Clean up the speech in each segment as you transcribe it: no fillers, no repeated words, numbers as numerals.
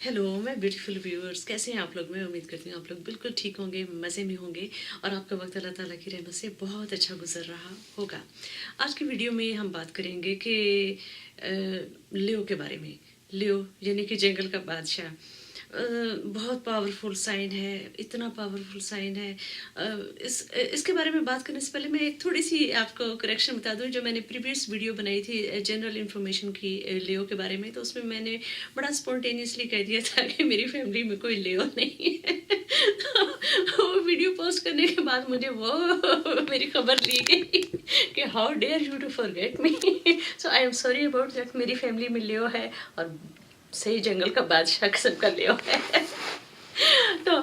Hello मैं beautiful viewers, कैसे हैं आप लोग। मैं उम्मीद करती हूँ आप लोग बिल्कुल ठीक होंगे, मज़े में होंगे और आपका वक्त अल्लाह ताला की रहमत से बहुत अच्छा गुजर रहा होगा। आज की वीडियो में हम बात करेंगे कि लियो के बारे में। लियो यानी कि जंगल का बादशाह बहुत पावरफुल साइन है, इतना पावरफुल साइन है। इसके बारे में बात करने से पहले मैं एक थोड़ी सी आपको करेक्शन बता दूं। जो मैंने प्रीवियस वीडियो बनाई थी जनरल इन्फॉर्मेशन की लियो के बारे में, तो उसमें मैंने बड़ा स्पॉन्टेनियसली कह दिया था कि मेरी फैमिली में कोई लियो नहीं है। तो वो वीडियो पोस्ट करने के बाद मुझे वो मेरी खबर ली गई कि how dare you to forget me. So I am sorry about that. मेरी फैमिली में लियो है और सही जंगल का बादशाह किस्म का लियो है। तो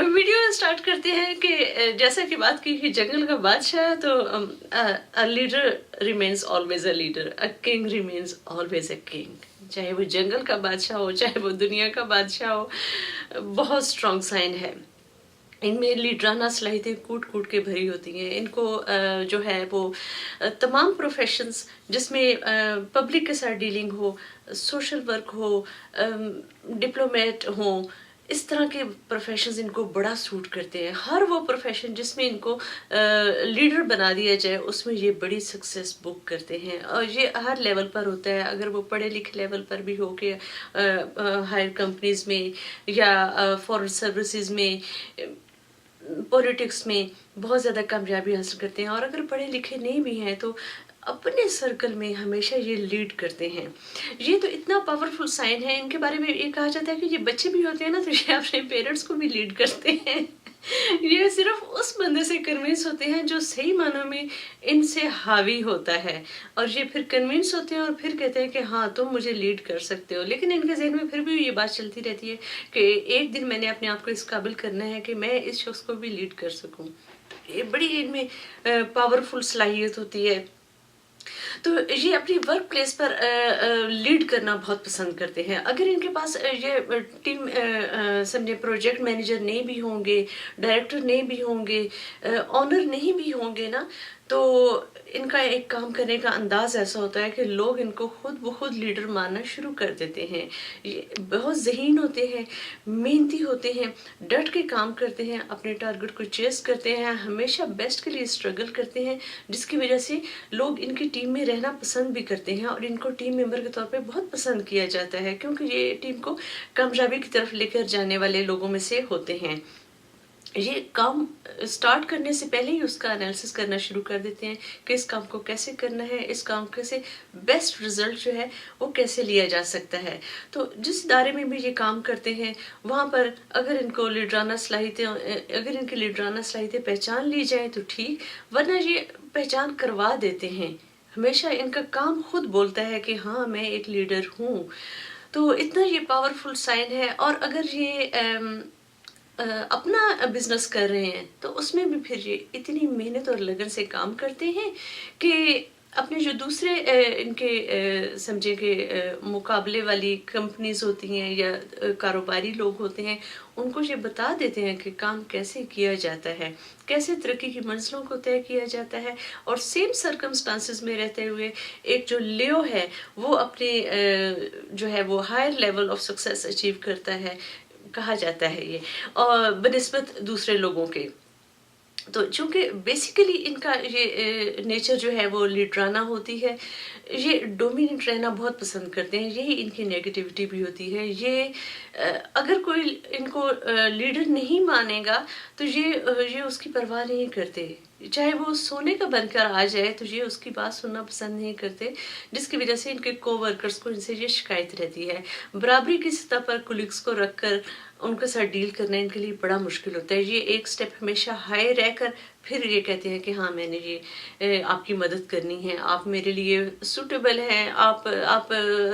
वीडियो स्टार्ट करते हैं कि जैसा कि बात की कि जंगल का बादशाह, तो a leader remains always a leader, a king remains always a king. चाहे वो जंगल का बादशाह हो, चाहे वो दुनिया का बादशाह हो, बहुत स्ट्रॉन्ग साइन है। इनमें लीडराना सलाहियतें कूट कूट के भरी होती हैं। इनको जो है वो तमाम प्रोफेशंस जिसमें पब्लिक के साथ डीलिंग हो, सोशल वर्क हो, डिप्लोमेट हो, इस तरह के प्रोफेशंस इनको बड़ा सूट करते हैं। हर वो प्रोफेशन जिसमें इनको लीडर बना दिया जाए उसमें ये बड़ी सक्सेस बुक करते हैं। और ये हर लेवल पर होता है, अगर वो पढ़े लिखे लेवल पर भी हो के हायर कंपनीज में या फॉरेन सर्विसेज में, पॉलिटिक्स में बहुत ज़्यादा कामयाबी हासिल करते हैं। और अगर पढ़े लिखे नहीं भी हैं तो अपने सर्कल में हमेशा ये लीड करते हैं। ये तो इतना पावरफुल साइन है। इनके बारे में ये कहा जाता है कि ये बच्चे भी होते हैं ना, तो ये अपने पेरेंट्स को भी लीड करते हैं। ये सिर्फ उस बंदे से कन्विंस होते हैं जो सही मानों में इनसे हावी होता है, और ये फिर कन्विंस होते हैं और फिर कहते हैं कि हाँ तुम मुझे लीड कर सकते हो। लेकिन इनके जहन में फिर भी ये बात चलती रहती है कि एक दिन मैंने अपने आप को इस काबिल करना है कि मैं इस शख्स को भी लीड कर सकूं। ये बड़ी इनमें पावरफुल सलाहियत होती है। तो ये अपनी वर्क प्लेस पर लीड करना बहुत पसंद करते हैं। अगर इनके पास ये टीम समझे प्रोजेक्ट मैनेजर नहीं भी होंगे, डायरेक्टर नहीं भी होंगे, ऑनर नहीं भी होंगे ना, तो इनका एक काम करने का अंदाज ऐसा होता है कि लोग इनको खुद ब खुद लीडर मानना शुरू कर देते हैं। ये बहुत ज़हीन होते हैं, मेहनती होते हैं, डट के काम करते हैं, अपने टारगेट को चेस करते हैं, हमेशा बेस्ट के लिए स्ट्रगल करते हैं, जिसकी वजह से लोग इनकी टीम में रहना पसंद भी करते हैं और इनको टीम मेंबर के तौर पे बहुत पसंद किया जाता है, क्योंकि ये टीम को कामयाबी की तरफ लेकर जाने वाले लोगों में से होते हैं। ये काम स्टार्ट करने से पहले ही उसका एनालिसिस करना शुरू कर देते हैं कि इस काम को कैसे करना है, इस काम के से बेस्ट रिजल्ट जो है वो कैसे लिया जा सकता है। तो जिस दायरे में भी ये काम करते हैं वहाँ पर अगर इनको लीडराना सलाहियतें अगर इनकी लीडराना सलाहियतें पहचान ली जाए तो ठीक, वरना ये पहचान करवा देते हैं। हमेशा इनका काम खुद बोलता है कि हाँ मैं एक लीडर हूँ। तो इतना ये पावरफुल साइन है। और अगर ये अपना बिजनेस कर रहे हैं तो उसमें भी फिर ये इतनी मेहनत और लगन से काम करते हैं कि अपने जो दूसरे इनके समझे के मुकाबले वाली कंपनीज होती हैं या कारोबारी लोग होते हैं, उनको ये बता देते हैं कि काम कैसे किया जाता है, कैसे तरक्की की मंजिलों को तय किया जाता है। और सेम सर्कमस्टांसिस में रहते हुए एक जो लियो है वो अपने जो है वो higher level of success achieve करता है, कहा जाता है ये, और बनिस्बत दूसरे लोगों के। तो चूंकि बेसिकली इनका ये नेचर जो है वो लीडराना होती है, ये डोमिनेंट रहना बहुत पसंद करते हैं, यही इनकी नेगेटिविटी भी होती है। ये अगर कोई इनको लीडर नहीं मानेगा तो ये उसकी परवाह नहीं करते, चाहे वो सोने का बनकर आ जाए तो ये उसकी बात सुनना पसंद नहीं करते, जिसकी वजह से इनके कोवर्कर्स को इनसे ये शिकायत रहती है। बराबरी की सतह पर कुलीग्स को रखकर उनके साथ डील करना इनके लिए बड़ा मुश्किल होता है। ये एक स्टेप हमेशा हाई रहकर फिर ये कहते हैं कि हाँ मैंने ये आपकी मदद करनी है, आप मेरे लिए सूटेबल हैं, आप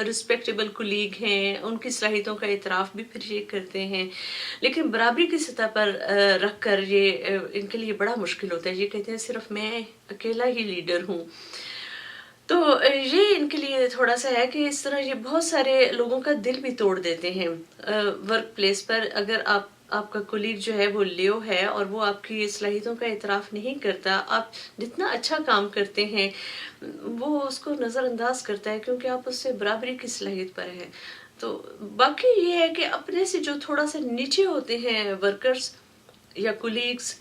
रिस्पेक्टेबल कुलीग हैं, उनकी सलाहियतों का इतराफ़ भी फिर ये करते हैं। लेकिन बराबरी की सतह पर रख कर ये इनके लिए बड़ा मुश्किल होता है। ये कहते हैं सिर्फ मैं अकेला ही लीडर हूँ। तो ये इनके लिए थोड़ा सा है कि इस तरह ये बहुत सारे लोगों का दिल भी तोड़ देते हैं वर्क प्लेस पर। अगर आपका कोलीग जो है वो लियो है और वो आपकी सलाहियतों का इतराफ़ नहीं करता, आप जितना अच्छा काम करते हैं वो उसको नज़रअंदाज करता है क्योंकि आप उससे बराबरी की सलाहियत पर है। تو باقی یہ ہے کہ اپنے سے جو تھوڑا سا نیچے ہوتے ہیں ورکرز یا کولیگس،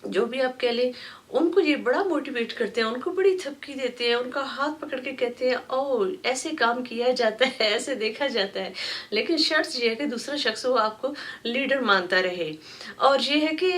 جو بھی آپ کہہ لیں، ان کو یہ بڑا موٹیویٹ کرتے ہیں، ان کو بڑی تھپکی دیتے ہیں، ان کا ہاتھ پکڑ کے کہتے ہیں او ایسے کام کیا جاتا ہے، ایسے دیکھا جاتا ہے. لیکن شرط یہ ہے کہ دوسرا شخص وہ آپ کو لیڈر مانتا رہے. اور یہ ہے کہ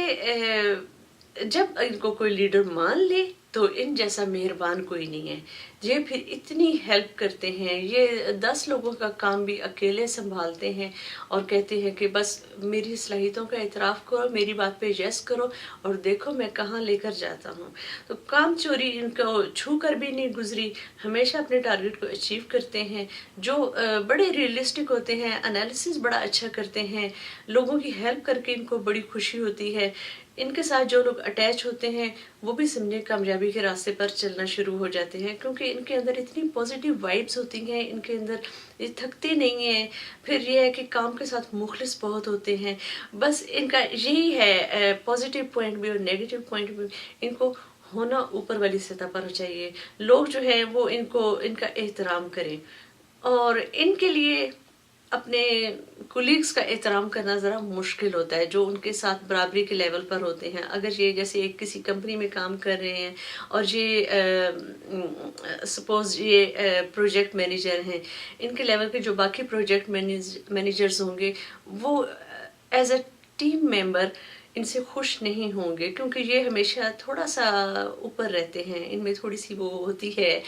جب ان کو کوئی لیڈر مان لے تو ان جیسا مہربان کوئی نہیں ہے. یہ پھر اتنی ہیلپ کرتے ہیں، یہ 10 لوگوں کا کام بھی اکیلے سنبھالتے ہیں اور کہتے ہیں کہ بس میری صلاحیتوں کا اعتراف کرو، میری بات پہ یس کرو اور دیکھو میں کہاں لے کر جاتا ہوں. تو کام چوری ان کو چھو کر بھی نہیں گزری، ہمیشہ اپنے ٹارگٹ کو اچیو کرتے ہیں. جو بڑے ریئلسٹک ہوتے ہیں، انالیسس بڑا اچھا کرتے ہیں، لوگوں کی ہیلپ کر کے ان کو بڑی خوشی ہوتی ہے. ان کے ساتھ جو لوگ اٹیچ ہوتے ہیں وہ بھی سمجھے کامیابی کے راستے پر چلنا شروع ہو جاتے ہیں، کیونکہ ان کے اندر اتنی پازیٹیو وائبس ہوتی ہیں، ان کے اندر یہ تھکتے نہیں ہیں. پھر یہ ہے کہ کام کے ساتھ مخلص بہت ہوتے ہیں. بس ان کا یہی ہے پازیٹیو پوائنٹ بھی اور نیگیٹو پوائنٹ بھی ان کو ہونا اوپر والی سطح پر چاہیے. لوگ جو ہیں وہ ان کا احترام کریں، اور ان کے لیے اپنے کولیگس کا احترام کرنا ذرا مشکل ہوتا ہے، جو ان کے ساتھ برابری کے لیول پر ہوتے ہیں. اگر یہ جیسے ایک کسی کمپنی میں کام کر رہے ہیں اور یہ سپوز یہ پروجیکٹ مینیجر ہیں، ان کے لیول کے جو باقی پروجیکٹ مینیجرز ہوں گے وہ ایز اے ٹیم ممبر ان سے خوش نہیں ہوں گے، کیونکہ یہ ہمیشہ تھوڑا سا اوپر رہتے ہیں. ان میں تھوڑی سی وہ ہوتی ہے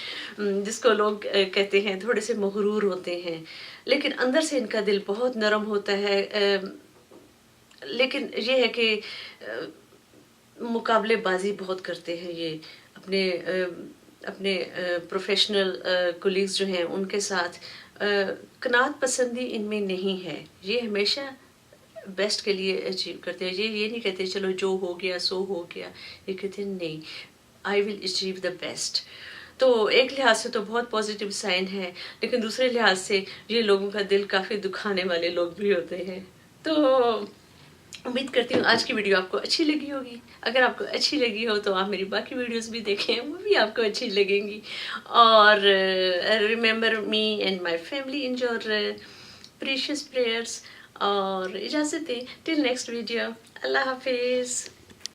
جس کو لوگ کہتے ہیں تھوڑے سے مغرور ہوتے ہیں، لیکن اندر سے ان کا دل بہت نرم ہوتا ہے. لیکن یہ ہے کہ مقابلے بازی بہت کرتے ہیں یہ اپنے پروفیشنل کولیگز جو ہیں ان کے ساتھ. قناعت پسندی ان میں نہیں ہے، یہ ہمیشہ بیسٹ کے لیے اچیو کرتے ہیں. یہ نہیں کہتے چلو جو ہو گیا سو ہو گیا، یہ کہتے ہیں نہیں، آئی ول اچیو دا بیسٹ. تو ایک لحاظ سے تو بہت پازیٹیو سائن ہے، لیکن دوسرے لحاظ سے یہ لوگوں کا دل کافی دکھانے والے لوگ بھی ہوتے ہیں. تو امید کرتی ہوں آج کی ویڈیو آپ کو اچھی لگی ہوگی. اگر آپ کو اچھی لگی ہو تو آپ میری باقی ویڈیوز بھی دیکھیں، وہ بھی آپ کو اچھی لگیں گی. اور remember me and my family in your precious prayers. اور اجازت دیں ٹل نیکسٹ ویڈیو. اللہ حافظ.